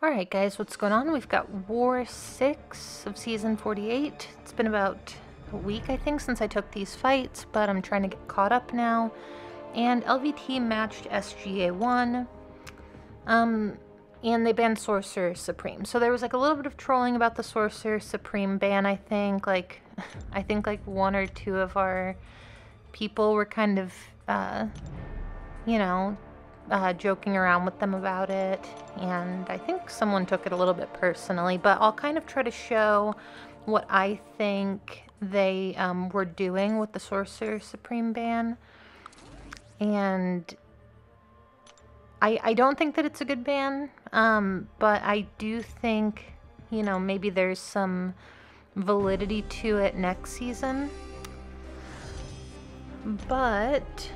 Alright guys, what's going on? We've got War 6 of Season 48. It's been about a week, I think, since I took these fights, but I'm trying to get caught up now. And LVT matched SGA-1, and they banned Sorcerer Supreme. So there was like a little bit of trolling about the Sorcerer Supreme ban, I think. I think one or two of our people were kind of, joking around with them about it, and I think someone took it a little bit personally, but I'll kind of try to show what I think they were doing with the Sorcerer Supreme ban. And I don't think that it's a good ban, but I do think, maybe there's some validity to it next season. But,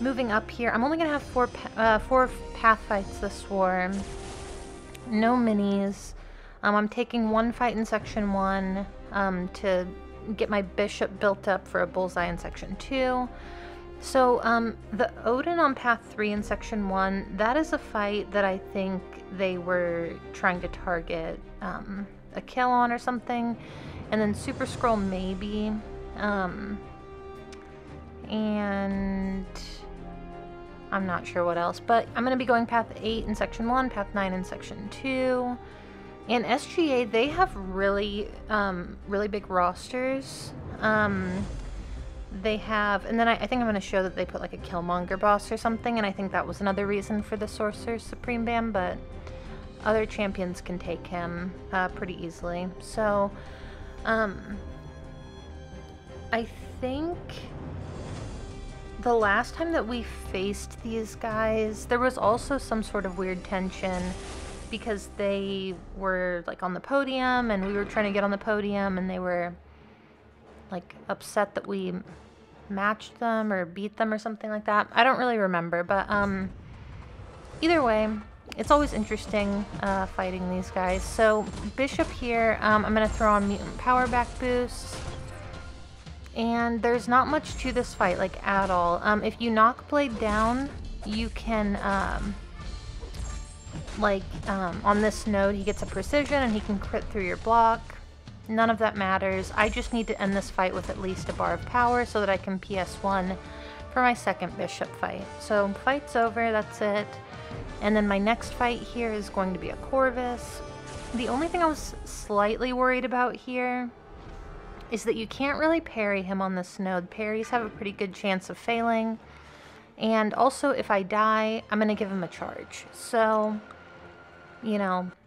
moving up here, I'm only going to have four path fights this war. No minis. I'm taking one fight in Section 1 to get my bishop built up for a bullseye in Section 2. So the Odin on Path 3 in Section 1, that is a fight that I think they were trying to target a kill on or something. And then Super Scroll maybe. And I'm not sure what else, but I'm going to be going Path 8 in Section 1, Path 9 in Section 2. And SGA, they have really big rosters. They have, and then I think I'm going to show that they put like a Killmonger boss or something, and I think that was another reason for the Sorcerer Supreme ban, but other champions can take him pretty easily. So, I think the last time that we faced these guys, there was also some sort of weird tension because they were like on the podium and we were trying to get on the podium, and they were like upset that we matched them or beat them or something like that. I don't really remember, but either way, it's always interesting fighting these guys. So Bishop here, I'm going to throw on Mutant Power Back Boost. And there's not much to this fight, like, at all. If you knock Blade down, you can, on this node, he gets a precision and he can crit through your block. None of that matters. I just need to end this fight with at least a bar of power so that I can PS1 for my second Bishop fight. So, fight's over, that's it. And then my next fight here is going to be a Corvus. The only thing I was slightly worried about here is that you can't really parry him on this node. Parries have a pretty good chance of failing. And also, if I die, I'm going to give him a charge. So,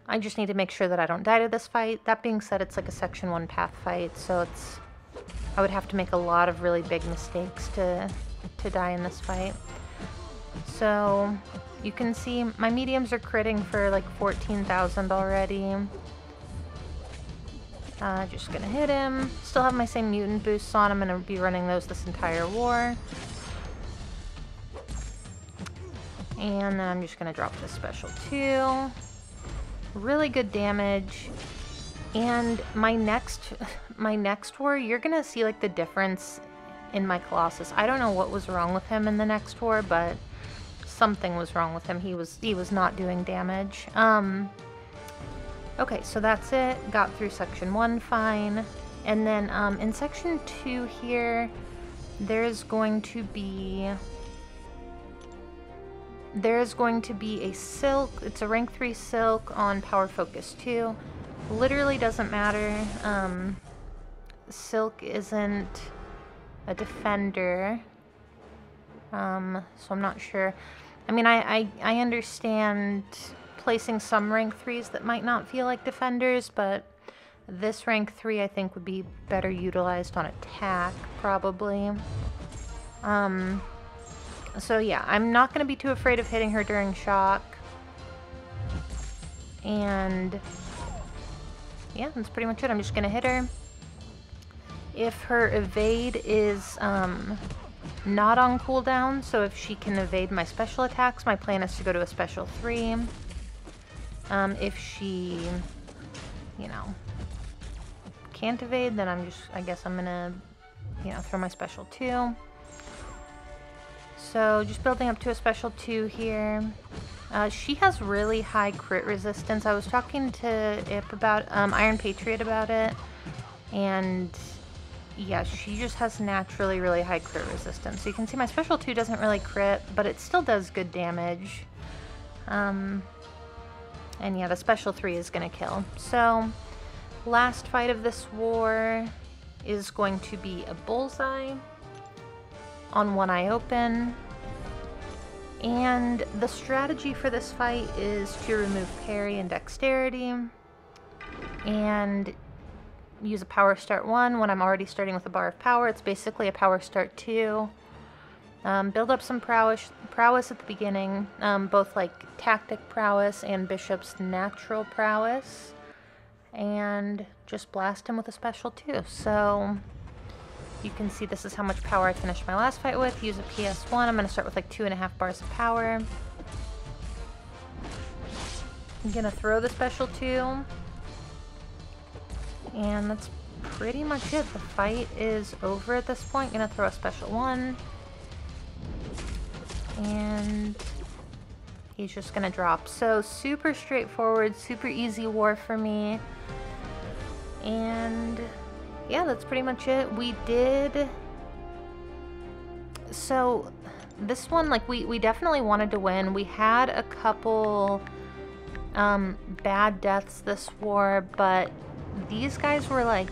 I just need to make sure that I don't die to this fight. That being said, it's like a Section 1 path fight, so I would have to make a lot of really big mistakes to die in this fight. So, you can see my mediums are critting for like 14,000 already. Just gonna hit him. Still have my same mutant boosts on. I'm gonna be running those this entire war. And then I'm just gonna drop this special 2. Really good damage. And my next war, you're gonna see like the difference in my Colossus. I don't know what was wrong with him in the next war, but something was wrong with him. He was not doing damage. Okay, so that's it. Got through Section 1 fine. And then in Section 2 here, there's going to be a Silk. It's a rank 3 Silk on Power Focus 2. Literally doesn't matter. Silk isn't a defender. So I'm not sure. I mean, I understand placing some rank 3s that might not feel like defenders, but this rank 3 I think would be better utilized on attack, probably. So yeah, I'm not going to be too afraid of hitting her during shock. And yeah, that's pretty much it. I'm just going to hit her. If her evade is not on cooldown, so if she can evade my special attacks, my plan is to go to a special 3. If she, can't evade, then I guess I'm gonna, throw my special 2. So just building up to a special 2 here. She has really high crit resistance. I was talking to Ip about, Iron Patriot about it, and yeah, she just has naturally really high crit resistance. So you can see my special 2 doesn't really crit, but it still does good damage. And yeah, the special 3 is gonna kill. So, last fight of this war is going to be a bullseye on one eye open. And the strategy for this fight is to remove parry and dexterity and use a power start 1 when I'm already starting with a bar of power. It's basically a power start 2. Build up some prowess at the beginning, both like tactic prowess and Bishop's natural prowess, and just blast him with a special 2. So you can see this is how much power I finished my last fight with. Use a PS1. I'm going to start with like 2.5 bars of power. I'm going to throw the special 2. And that's pretty much it. The fight is over at this point. I'm going to throw a special 1. And he's just going to drop. So super straightforward, super easy war for me. And yeah, that's pretty much it. We did... So, this one, like, we definitely wanted to win. We had a couple bad deaths this war, but these guys were, like,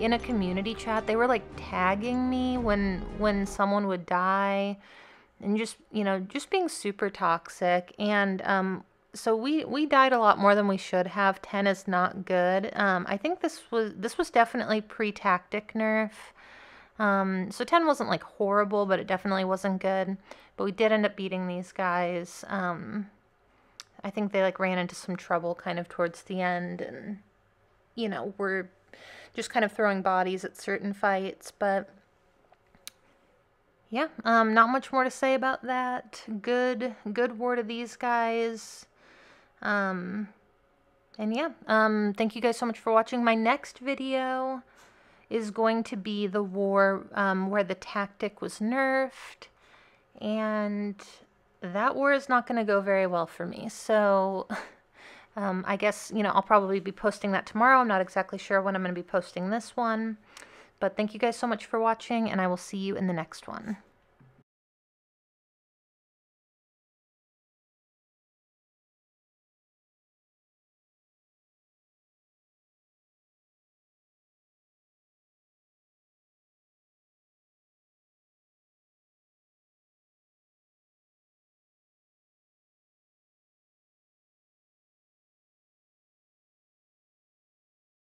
in a community chat, they were, like, tagging me when someone would die, and just, you know, just being super toxic. And, so we died a lot more than we should have. 10 is not good. I think this was definitely pre-tactic nerf. So 10 wasn't like horrible, but it definitely wasn't good. But we did end up beating these guys. I think they like ran into some trouble kind of towards the end, and you know, we're just kind of throwing bodies at certain fights. But yeah, not much more to say about that. Good war to these guys. And yeah, thank you guys so much for watching. My next video is going to be the war where the tactic was nerfed, and that war is not going to go very well for me. So I guess, you know, I'll probably be posting that tomorrow. I'm not exactly sure when I'm going to be posting this one, but thank you guys so much for watching, and I will see you in the next one.